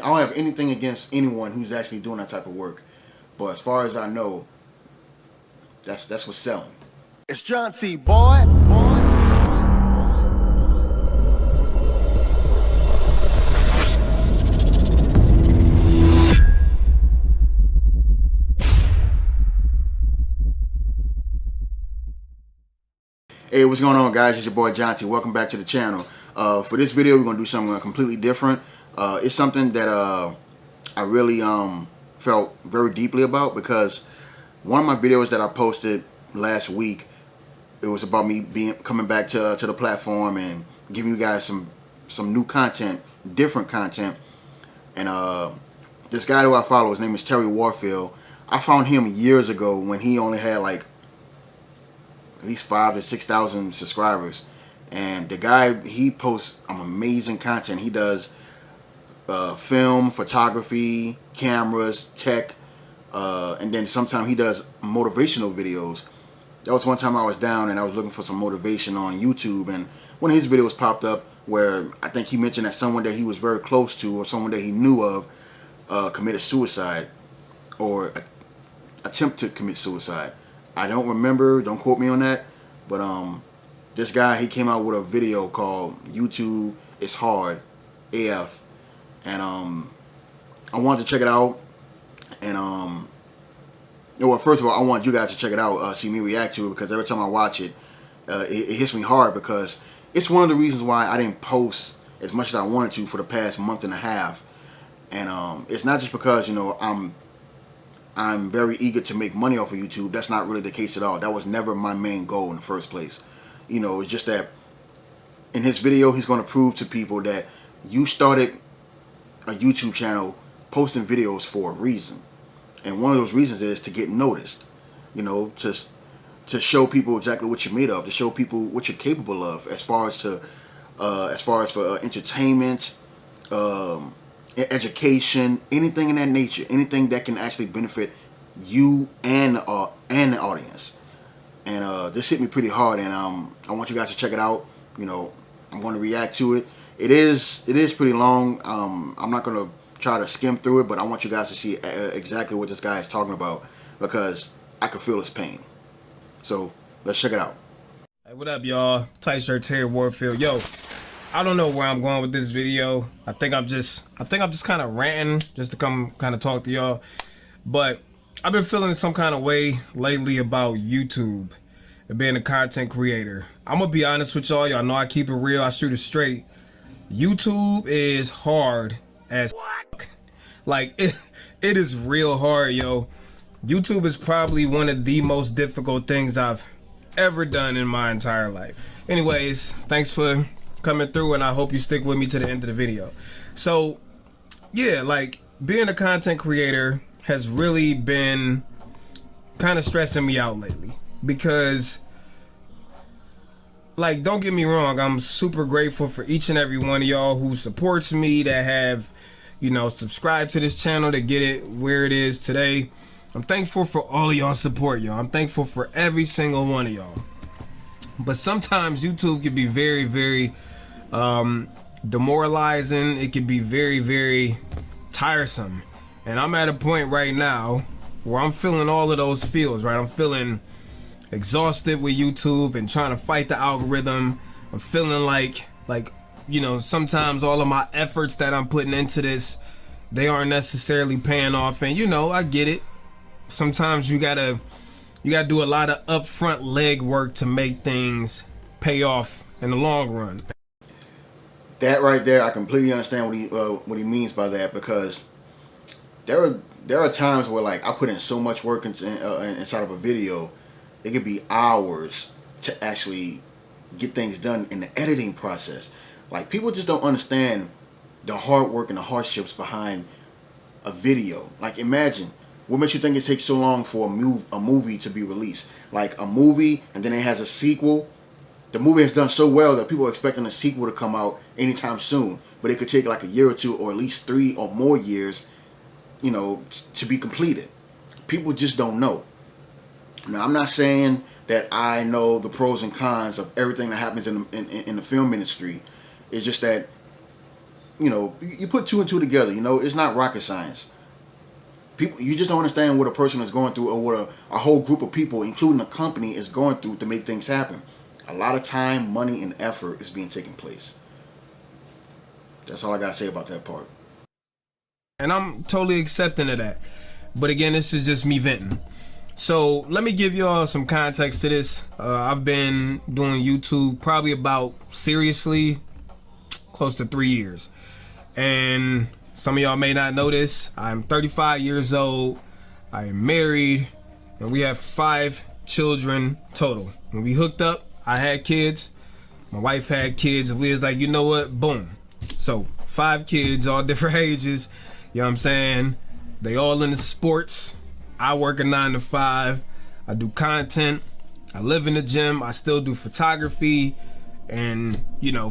I don't have anything against anyone who's actually doing that type of work, but as far as I know, that's what's selling. It's Jaunti, boy. Hey, what's going on, guys? It's your boy Jaunti. Welcome back to the channel. For this video, we're gonna do something completely different. It's something that I really felt very deeply about, because one of my videos that I posted last week, it was about me coming back to the platform and giving you guys some new content, different content. And this guy who I follow, his name is Warfield. I found him years ago when he only had like at least 5,000 to 6,000 subscribers, and the guy, he posts amazing content. He does film, photography, cameras, tech, and then sometimes he does motivational videos. That was one time I was down and I was looking for some motivation on YouTube, and one of his videos popped up where I think he mentioned that someone that he was very close to, or someone that he knew of, committed suicide, or attempt to commit suicide. I don't remember, don't quote me on that, but this guy, he came out with a video called YouTube is Hard AF, and I wanted to check it out. And well, first of all, I want you guys to check it out, see me react to it, because every time I watch it, it hits me hard, because it's one of the reasons why I didn't post as much as I wanted to for the past month and a half. And it's not just because, you know, I'm very eager to make money off of YouTube. That's not really the case at all. That was never my main goal in the first place. You know, it's just that in his video, he's going to prove to people that you started a YouTube channel posting videos for a reason. And one of those reasons is to get noticed. You know, to show people exactly what you're made of, to show people what you're capable of, as far as for entertainment, education, anything in that nature, anything that can actually benefit you and the audience. And this hit me pretty hard, and I want you guys to check it out. You know, I'm going to react to it. It is pretty long. I'm not going to try to skim through it, but I want you guys to see exactly what this guy is talking about, because I could feel his pain. So let's check it out. Hey, what up, y'all? Tight shirt, Terry Warfield. Yo, I don't know where I'm going with this video. I think I'm just kind of ranting just to come kind of talk to y'all. But I've been feeling some kind of way lately about YouTube and being a content creator. I'm gonna be honest with y'all. Y'all know I keep it real. I shoot it straight. YouTube is hard as fuck. Like it is real hard, yo. YouTube is probably one of the most difficult things I've ever done in my entire life. Anyways, thanks for coming through, and I hope you stick with me to the end of the video. So yeah, like, being a content creator has really been kind of stressing me out lately, because, like, don't get me wrong, I'm super grateful for each and every one of y'all who supports me, that have, you know, subscribed to this channel to get it where it is today. I'm thankful for all of y'all support, y'all. I'm thankful for every single one of y'all. But sometimes YouTube can be very, very demoralizing. It can be very, very tiresome. And I'm at a point right now where I'm feeling all of those feels, right? I'm feeling exhausted with YouTube and trying to fight the algorithm. I'm feeling like, you know, sometimes all of my efforts that I'm putting into this, they aren't necessarily paying off. And, you know, I get it. Sometimes you gotta do a lot of upfront leg work to make things pay off in the long run. That right there, I completely understand what he means by that, because there are times where, like, I put in so much work inside of a video, it could be hours to actually get things done in the editing process. Like, people just don't understand the hard work and the hardships behind a video. Like, imagine, what makes you think it takes so long for a movie to be released? Like, a movie, and then it has a sequel. The movie has done so well that people are expecting a sequel to come out anytime soon. But it could take like a year or two, or at least 3 or more years, you know, to be completed. People just don't know. Now, I'm not saying that I know the pros and cons of everything that happens in the film industry. It's just that you put two and two together. It's not rocket science. People, you just don't understand what a person is going through, or what a whole group of people, including a company, is going through to make things happen. A lot of time, money, and effort is being taken place. That's all I gotta say about that part. And I'm totally accepting of that. But again, this is just me venting. So let me give y'all some context to this. I've been doing YouTube probably about, seriously, close to 3 years. And some of y'all may not know this. I'm 35 years old. I am married. And we have 5 children total. When we hooked up, I had kids. My wife had kids. And we was like, you know what? Boom. So 5 kids, all different ages. You know what I'm saying? They all into sports. I work a 9 to 5. I do content. I live in the gym. I still do photography and,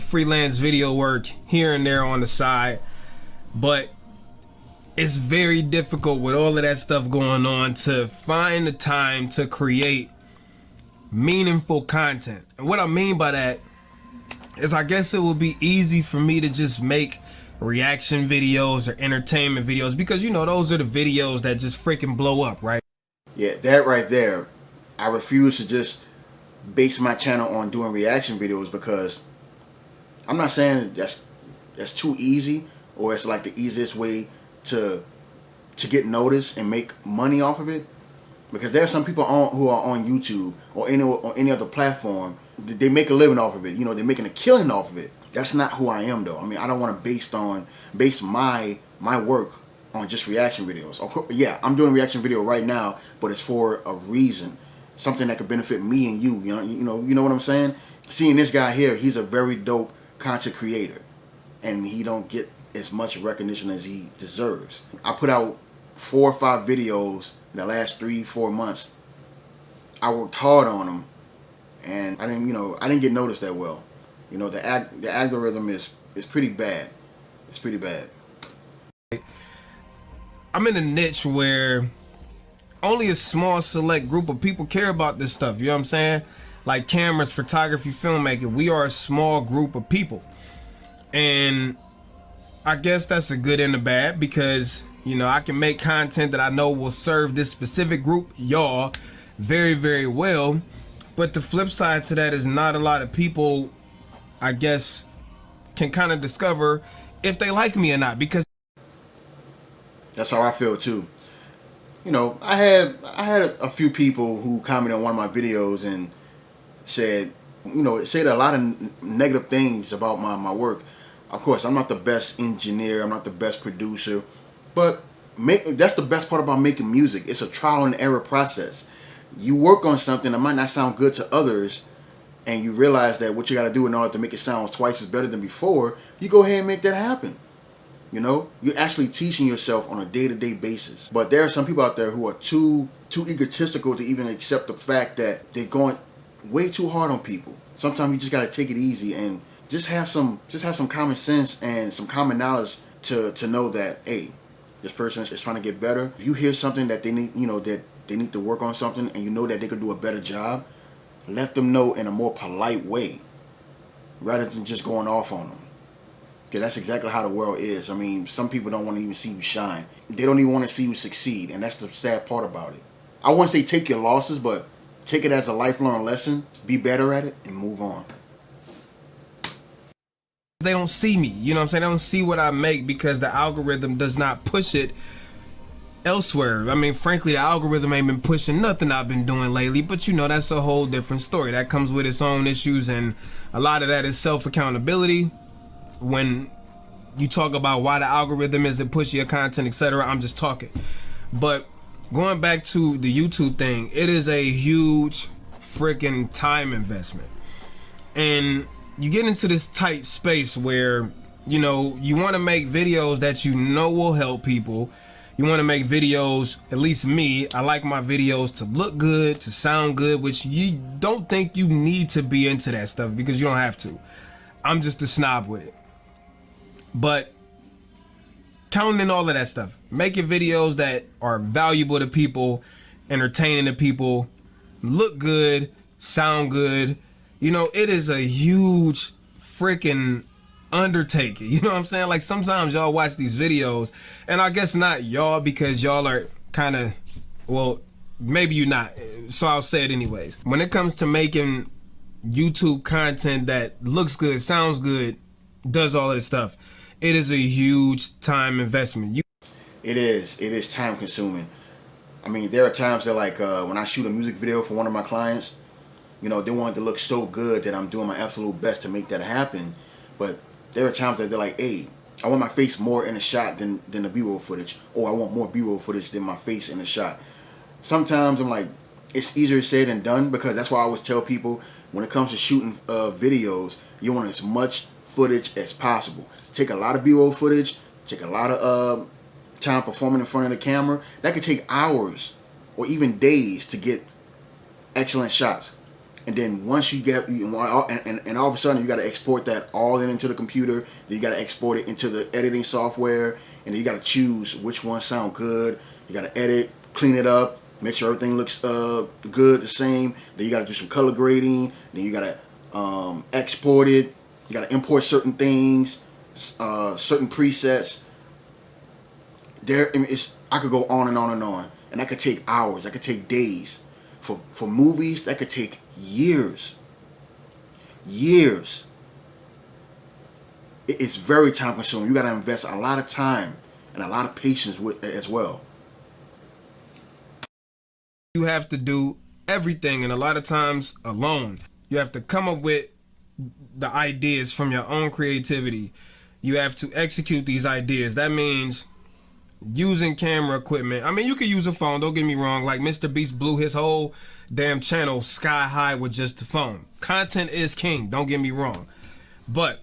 freelance video work here and there on the side. But it's very difficult with all of that stuff going on to find the time to create meaningful content. And what I mean by that is, I guess it would be easy for me to just make reaction videos or entertainment videos, because those are the videos that just freaking blow up, right? Yeah, that right there. I refuse to just base my channel on doing reaction videos, because I'm not saying that's too easy, or it's like the easiest way to get noticed and make money off of it. Because there are some people who are on YouTube or any other platform, they make a living off of it. They're making a killing off of it. That's not who I am, though. I mean, I don't want to base my work on just reaction videos. Of course, yeah, I'm doing a reaction video right now, but it's for a reason, something that could benefit me and you. You know what I'm saying? Seeing this guy here, he's a very dope content creator, and he don't get as much recognition as he deserves. I put out 4 or 5 videos in the last 3-4 months. I worked hard on them, and I didn't get noticed that well. The algorithm is pretty bad. It's pretty bad. I'm in a niche where only a small select group of people care about this stuff. You know what I'm saying? Like cameras, photography, filmmaking. We are a small group of people. And I guess that's a good and a bad, because, I can make content that I know will serve this specific group, y'all, very, very well. But the flip side to that is not a lot of people, I guess, can kind of discover if they like me or not, because that's how I feel too. I had a few people who commented on one of my videos and said a lot of negative things about my work. Of course, I'm not the best engineer, I'm not the best producer, but that's the best part about making music. It's a trial and error process. You work on something that might not sound good to others, and you realize that what you got to do in order to make it sound twice as better than before, you go ahead and make that happen. You're actually teaching yourself on a day-to-day basis. But there are some people out there who are too egotistical to even accept the fact that they're going way too hard on people. Sometimes you just got to take it easy and just have some common sense and some common knowledge to know that, hey, this person is trying to get better. If you hear something that they need, that they need to work on something, and that they could do a better job, let them know in a more polite way, rather than just going off on them. Because that's exactly how the world is. I mean, some people don't want to even see you shine. They don't even want to see you succeed, and that's the sad part about it. I wouldn't say take your losses, but take it as a lifelong lesson, be better at it, and move on. They don't see me, you know what I'm saying? They don't see what I make because the algorithm does not push it elsewhere. I mean, frankly, the algorithm ain't been pushing nothing I've been doing lately, but that's a whole different story. That comes with its own issues, and a lot of that is self-accountability. When you talk about why the algorithm isn't pushing your content, etc., I'm just talking. But going back to the YouTube thing, it is a huge freaking time investment. And you get into this tight space where, you want to make videos that will help people. You want to make videos, at least me, I like my videos to look good, to sound good, which you don't think you need to be into that stuff because you don't have to. I'm just a snob with it. But counting in all of that stuff, making videos that are valuable to people, entertaining to people, look good, sound good, it is a huge freaking undertaking. You know what I'm saying? Like sometimes y'all watch these videos, and I guess not y'all because y'all are kind of, well, maybe you're not. So I'll say it anyways. When it comes to making YouTube content that looks good, sounds good, does all of this stuff, it is a huge time investment. It is time consuming. I mean, there are times that like when I shoot a music video for one of my clients, you know, they want it to look so good that I'm doing my absolute best to make that happen. But there are times that they're like, hey, I want my face more in the shot than the B-roll footage, or I want more B-roll footage than my face in the shot. Sometimes I'm like, it's easier said than done, because that's why I always tell people when it comes to shooting videos, you want as much footage as possible. Take a lot of B-roll footage, take a lot of time performing in front of the camera. That could take hours or even days to get excellent shots. And then once you get, and all of a sudden you got to export that all into the computer. Then you got to export it into the editing software, and then you got to choose which ones sound good. You got to edit, clean it up, make sure everything looks good, the same. Then you got to do some color grading. Then you got to export it. You got to import certain things, certain presets. I could go on and on and on, and that could take hours. That could take days. For movies, that could take years. Years. It's very time consuming. You got to invest a lot of time and a lot of patience with as well. You have to do everything, and a lot of times alone. You have to come up with the ideas from your own creativity. You have to execute these ideas. That means using camera equipment. I mean, you could use a phone, don't get me wrong. Like Mr. Beast blew his whole damn channel sky high with just the phone. Content is king, don't get me wrong. But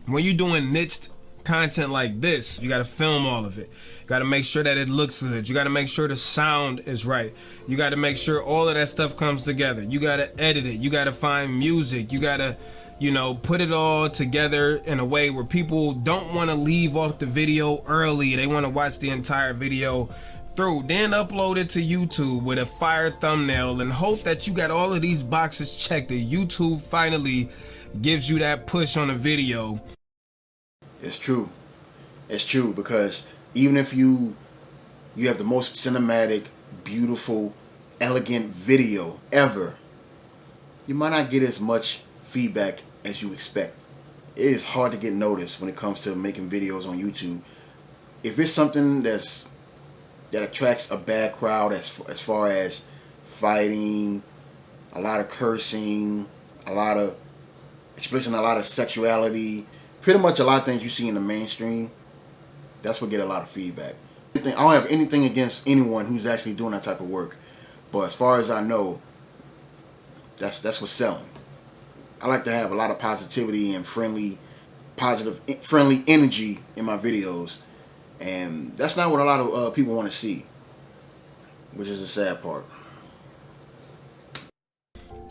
when you're doing niched content like this, you got to film all of it. You got to make sure that it looks good. You got to make sure the sound is right. You got to make sure all of that stuff comes together. You got to edit it. You got to find music. You got to, you know, put it all together in a way where people don't want to leave off the video early. They want to watch the entire video through, then upload it to YouTube with a fire thumbnail and hope that you got all of these boxes checked, that YouTube finally gives you that push on a video. It's true. It's true, because even if you have the most cinematic, beautiful, elegant video ever, you might not get as much feedback as you expect. It is hard to get noticed when it comes to making videos on YouTube. If it's something that attracts a bad crowd, as far as fighting, a lot of cursing, a lot of expressing a lot of sexuality, pretty much a lot of things you see in the mainstream, that's what get a lot of feedback. I don't have anything against anyone who's actually doing that type of work, but as far as I know, that's what's selling. I like to have a lot of positivity and friendly energy in my videos, and that's not what a lot of people want to see, which is the sad part.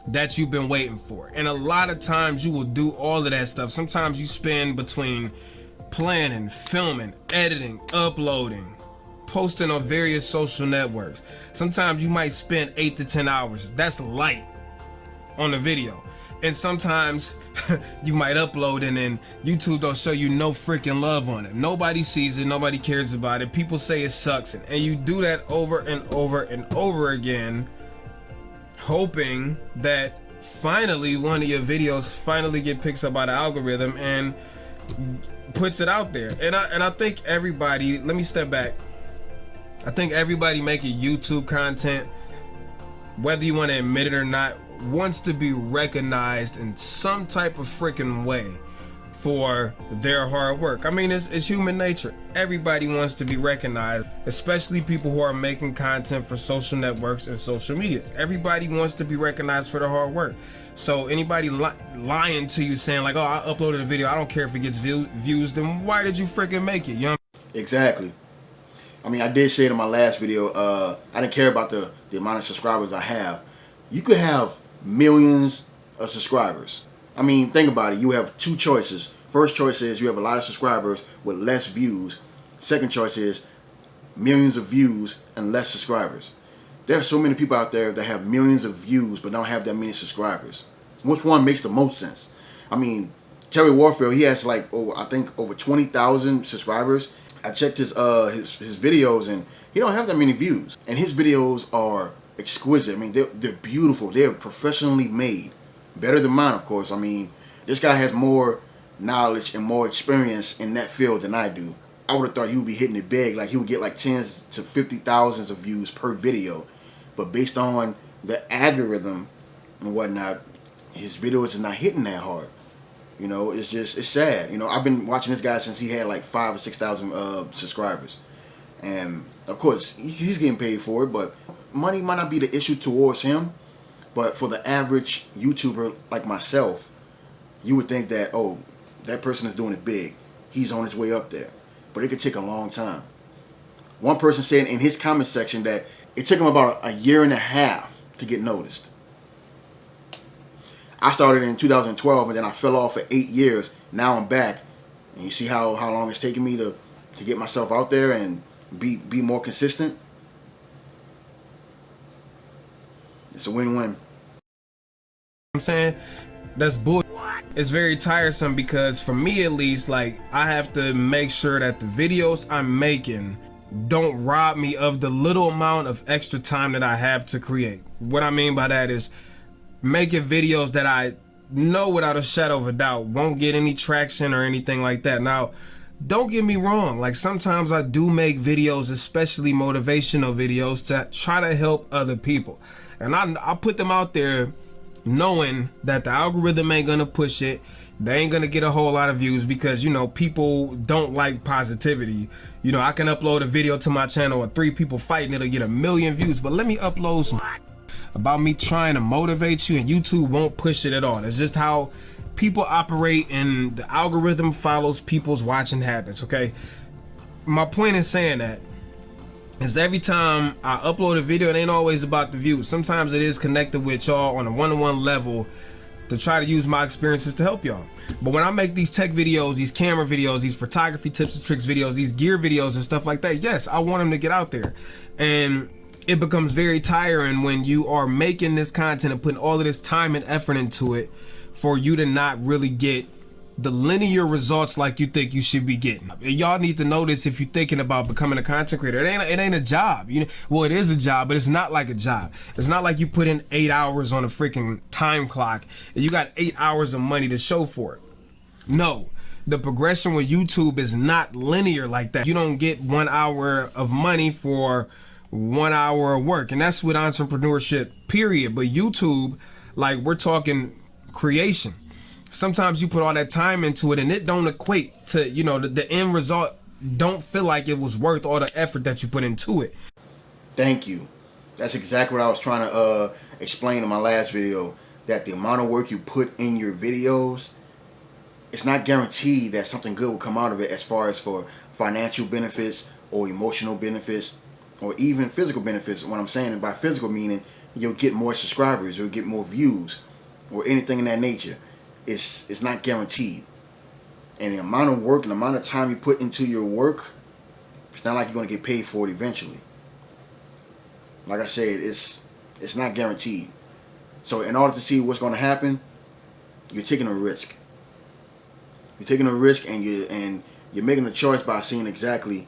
That you've been waiting for. And a lot of times you will do all of that stuff. Sometimes you spend between planning, filming, editing, uploading, posting on various social networks. Sometimes you might spend 8 to 10 hours. That's light on the video. And sometimes you might upload and then YouTube don't show you no freaking love on it. Nobody sees it, nobody cares about it. People say it sucks. And you do that over and over and over again, hoping that finally one of your videos finally get picked up by the algorithm and puts it out there. And I think everybody, let me step back. I think everybody making YouTube content, whether you want to admit it or not, wants to be recognized in some type of freaking way for their hard work. I mean, it's human nature. Everybody wants to be recognized, especially people who are making content for social networks and social media. Everybody wants to be recognized for their hard work. So anybody lying to you saying like, oh, I uploaded a video, I don't care if it gets views, then why did you freaking make it? You know? Exactly. I mean, I did say it in my last video, I didn't care about the amount of subscribers I have. You could have millions of subscribers. I mean, think about it. You have two choices. First choice is you have a lot of subscribers with less views. Second choice is millions of views and less subscribers. There are so many people out there that have millions of views but don't have that many subscribers. Which one makes the most sense? I mean, Terry Warfield, he has like I think over 20,000 subscribers. I checked his videos, and he don't have that many views. And his videos are exquisite. I mean, they're beautiful. They're professionally made, better than mine, of course. I mean, this guy has more knowledge and more experience in that field than I do. I would have thought he would be hitting it big, like he would get like tens to 50,000s of views per video. But based on the algorithm and whatnot, his videos are not hitting that hard. You know, it's sad. You know, I've been watching this guy since he had like 5,000 or 6,000 subscribers. And of course, he's getting paid for it, but money might not be the issue towards him. But for the average YouTuber like myself, you would think that, oh, that person is doing it big. He's on his way up there. But it could take a long time. One person said in his comment section that it took him about a year and a half to get noticed. I started in 2012, and then I fell off for 8 years. Now I'm back. And you see how long it's taken me to get myself out there and be more consistent? It's a win-win. I'm saying that's bull. It's very tiresome because for me at least, like, I have to make sure that the videos I'm making don't rob me of the little amount of extra time that I have to create. What I mean by that is making videos that I know without a shadow of a doubt won't get any traction or anything like that. Now, don't get me wrong, like sometimes I do make videos, especially motivational videos, to try to help other people. And I put them out there knowing that the algorithm ain't gonna push it. They ain't gonna get a whole lot of views because, you know, people don't like positivity. You know, I can upload a video to my channel with 3 people fighting, it'll get 1 million views. But let me upload some about me trying to motivate you, and YouTube won't push it at all. It's just how people operate, and the algorithm follows people's watching habits, okay? My point in saying that is every time I upload a video, it ain't always about the views. Sometimes it is connected with y'all on a one-on-one level to try to use my experiences to help y'all. But when I make these tech videos, these camera videos, these photography tips and tricks videos, these gear videos and stuff like that, yes, I want them to get out there. And it becomes very tiring when you are making this content and putting all of this time and effort into it for you to not really get the linear results like you think you should be getting. Y'all need to know this if you're thinking about becoming a content creator. It ain't a job. Well, it is a job, but it's not like a job. It's not like you put in 8 hours on a freaking time clock and you got 8 hours of money to show for it. No, the progression with YouTube is not linear like that. You don't get 1 hour of money for 1 hour of work, and that's with entrepreneurship, period. But YouTube, like, we're talking creation. Sometimes you put all that time into it and it don't equate to, you know, the end result don't feel like it was worth all the effort that you put into it. Thank you. That's exactly what I was trying to explain in my last video, that the amount of work you put in your videos, it's not guaranteed that something good will come out of it as far as for financial benefits or emotional benefits or even physical benefits. What I'm saying, and by physical meaning, you'll get more subscribers, you'll get more views or anything in that nature. It's not guaranteed. And the amount of work and the amount of time you put into your work, it's not like you're going to get paid for it eventually. Like I said, it's not guaranteed. So in order to see what's going to happen, you're taking a risk. You're taking a risk, and you're making a choice by seeing exactly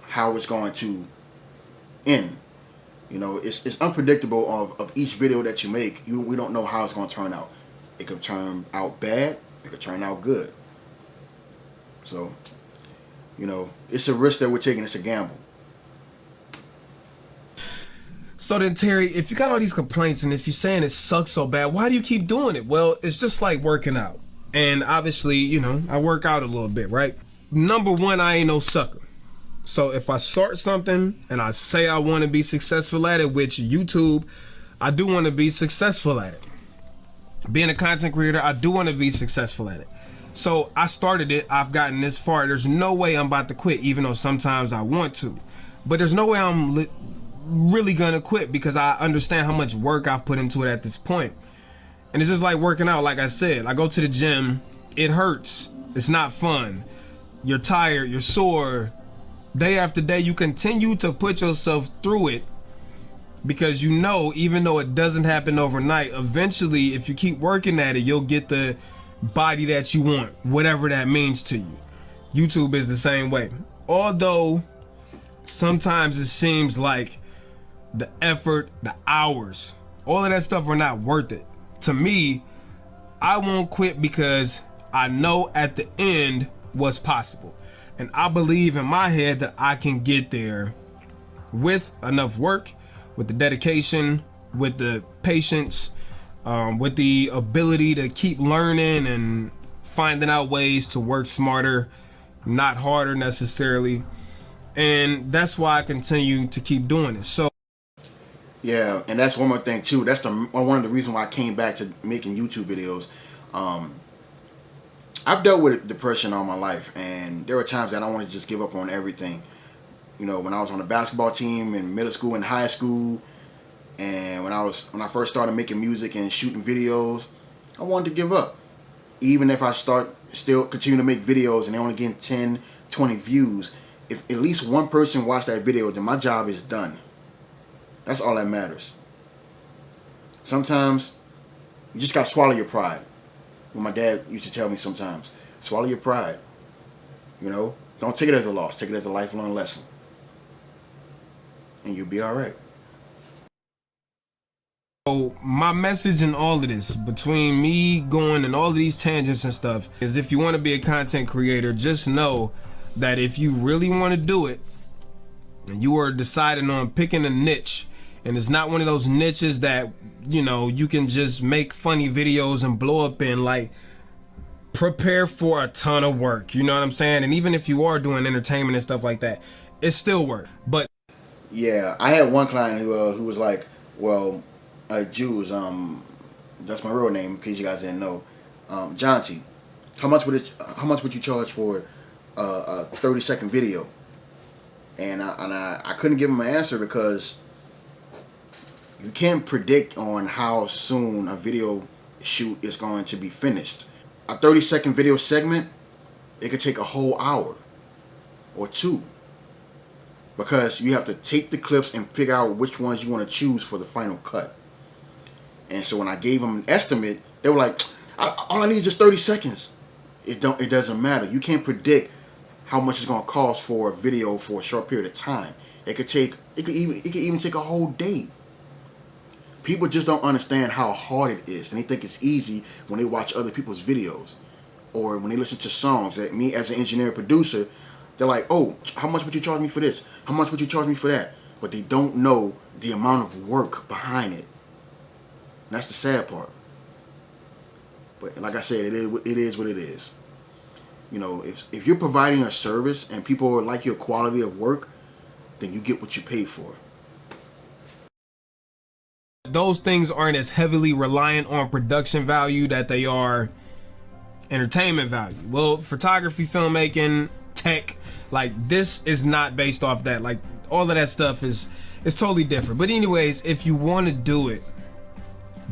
how it's going to end. You know, it's unpredictable of each video that you make. We don't know how it's going to turn out. It could turn out bad. It could turn out good. So, you know, it's a risk that we're taking. It's a gamble. So then, Terry, if you got all these complaints and if you're saying it sucks so bad, why do you keep doing it? Well, it's just like working out. And obviously, you know, I work out a little bit, right? Number one, I ain't no sucker. So if I start something and I say I want to be successful at it, which YouTube, I do want to be successful at it. Being a content creator, I do want to be successful at it. So I started it. I've gotten this far. There's no way I'm about to quit, even though sometimes I want to. But there's no way I'm really going to quit because I understand how much work I've put into it at this point. And it's just like working out. Like I said, I go to the gym. It hurts. It's not fun. You're tired. You're sore. Day after day, you continue to put yourself through it. Because you know, even though it doesn't happen overnight, eventually, if you keep working at it, you'll get the body that you want, whatever that means to you. YouTube is the same way. Although sometimes it seems like the effort, the hours, all of that stuff are not worth it. To me, I won't quit because I know at the end what's possible. And I believe in my head that I can get there with enough work, with the dedication, with the patience, with the ability to keep learning and finding out ways to work smarter, not harder necessarily. And that's why I continue to keep doing it. So yeah, and that's one more thing too. That's one of the reasons why I came back to making YouTube videos. I've dealt with depression all my life, and there were times that I wanted to just give up on everything. You know, when I was on the basketball team in middle school and high school, and when I first started making music and shooting videos, I wanted to give up. Even if I still continue to make videos and they only get 10, 20 views, if at least one person watched that video, then my job is done. That's all that matters. Sometimes you just gotta swallow your pride. What my dad used to tell me sometimes, swallow your pride. You know, don't take it as a loss, take it as a lifelong lesson. And you'll be all right. So my message in all of this, between me going and all of these tangents and stuff, is if you want to be a content creator, just know that if you really want to do it, and you are deciding on picking a niche, and it's not one of those niches that, you know, you can just make funny videos and blow up in, like, prepare for a ton of work, you know what I'm saying? And even if you are doing entertainment and stuff like that, it's still work. But yeah, I had one client who was like, well, Jews, that's my real name in case you guys didn't know, Jaunti. How much would you charge for a 30-second video? And I couldn't give him an answer because you can't predict on how soon a video shoot is going to be finished. A 30-second video segment, it could take a whole hour or two, because you have to take the clips and figure out which ones you want to choose for the final cut. And so when I gave them an estimate, they were like, all I need is just 30 seconds. It doesn't matter. You can't predict how much it's going to cost for a video for a short period of time. It could even take a whole day. People just don't understand how hard it is, and they think it's easy when they watch other people's videos or when they listen to songs. That me as an engineer producer, they're like, oh, how much would you charge me for this? How much would you charge me for that? But they don't know the amount of work behind it. And that's the sad part. But like I said, it is what it is. You know, if you're providing a service and people like your quality of work, then you get what you pay for. those things aren't as heavily reliant on production value that they are entertainment value. Well, photography, filmmaking, tech, like this is not based off that. Like all of that stuff is totally different. But anyways, if you want to do it,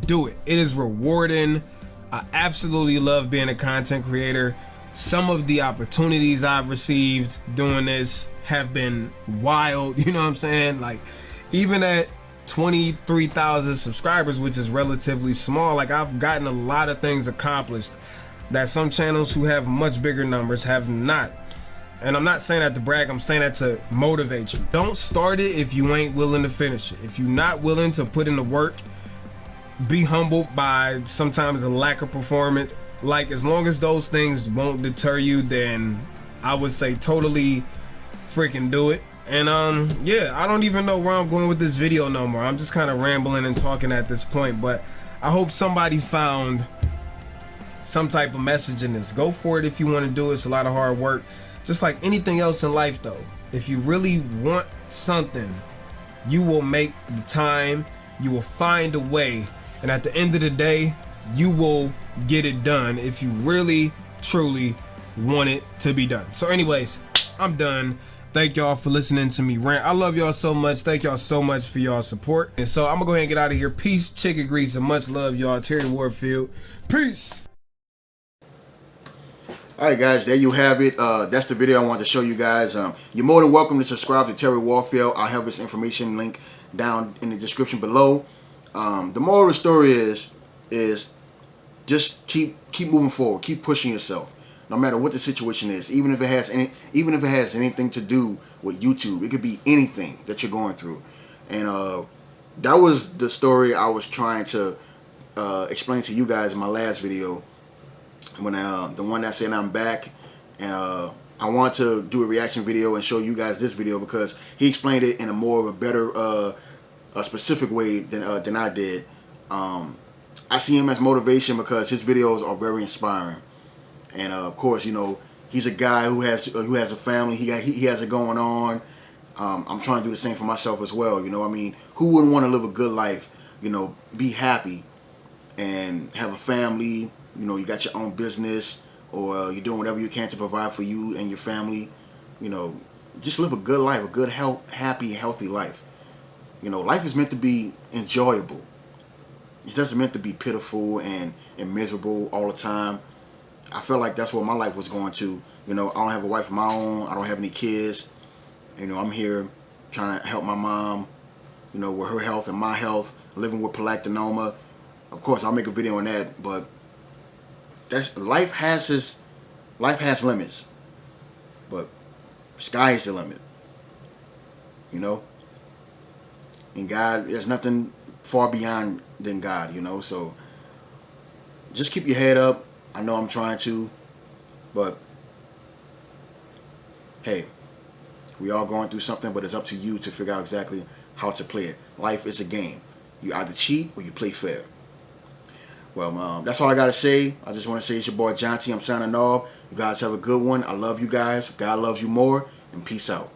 do it. It is rewarding. I absolutely love being a content creator. Some of the opportunities I've received doing this have been wild. You know what I'm saying? Like even at 23,000 subscribers, which is relatively small, like I've gotten a lot of things accomplished that some channels who have much bigger numbers have not. And I'm not saying that to brag, I'm saying that to motivate you. Don't start it if you ain't willing to finish it. If you're not willing to put in the work, be humbled by sometimes the lack of performance. Like as long as those things won't deter you, then I would say totally freaking do it. And yeah, I don't even know where I'm going with this video no more. I'm just kind of rambling and talking at this point, but I hope somebody found some type of message in this. Go for it if you want to do it. It's a lot of hard work. Just like anything else in life though, if you really want something, you will make the time, you will find a way, and at the end of the day, you will get it done if you really truly want it to be done. So anyways, I'm done. Thank y'all for listening to me rant. I love y'all so much. Thank y'all so much for y'all support. And so I'm gonna go ahead and get out of here. Peace, chicken grease, and much love, y'all. Terry Warfield. Peace. Alright guys, there you have it. That's the video I wanted to show you guys. You're more than welcome to subscribe to Terry Warfield. I'll have this information link down in the description below. The moral of the story is just keep moving forward, keep pushing yourself, no matter what the situation is. Even if it has anything to do with YouTube, it could be anything that you're going through. And that was the story I was trying to explain to you guys in my last video, when the one that said I'm back. And I want to do a reaction video and show you guys this video because he explained it in a more of a better, a specific way than I did. I see him as motivation because his videos are very inspiring. And of course, you know, he's a guy who has a family. He has it going on. I'm trying to do the same for myself as well. You know, I mean, who wouldn't want to live a good life? You know, be happy and have a family. You know, you got your own business, or you're doing whatever you can to provide for you and your family. You know, just live a good life, a good, happy, healthy life. You know, life is meant to be enjoyable. It doesn't meant to be pitiful and miserable all the time. I felt like that's what my life was going to. You know, I don't have a wife of my own. I don't have any kids. You know, I'm here trying to help my mom, you know, with her health and my health, living with prolactinoma. Of course, I'll make a video on that, but life has limits. But sky is the limit. You know? And God, there's nothing far beyond than God, you know? So just keep your head up. I know I'm trying to, but hey, we all going through something, but it's up to you to figure out exactly how to play it. Life is a game. You either cheat or you play fair. Well, that's all I got to say. I just want to say it's your boy Jaunti. I'm signing off. You guys have a good one. I love you guys. God loves you more. And peace out.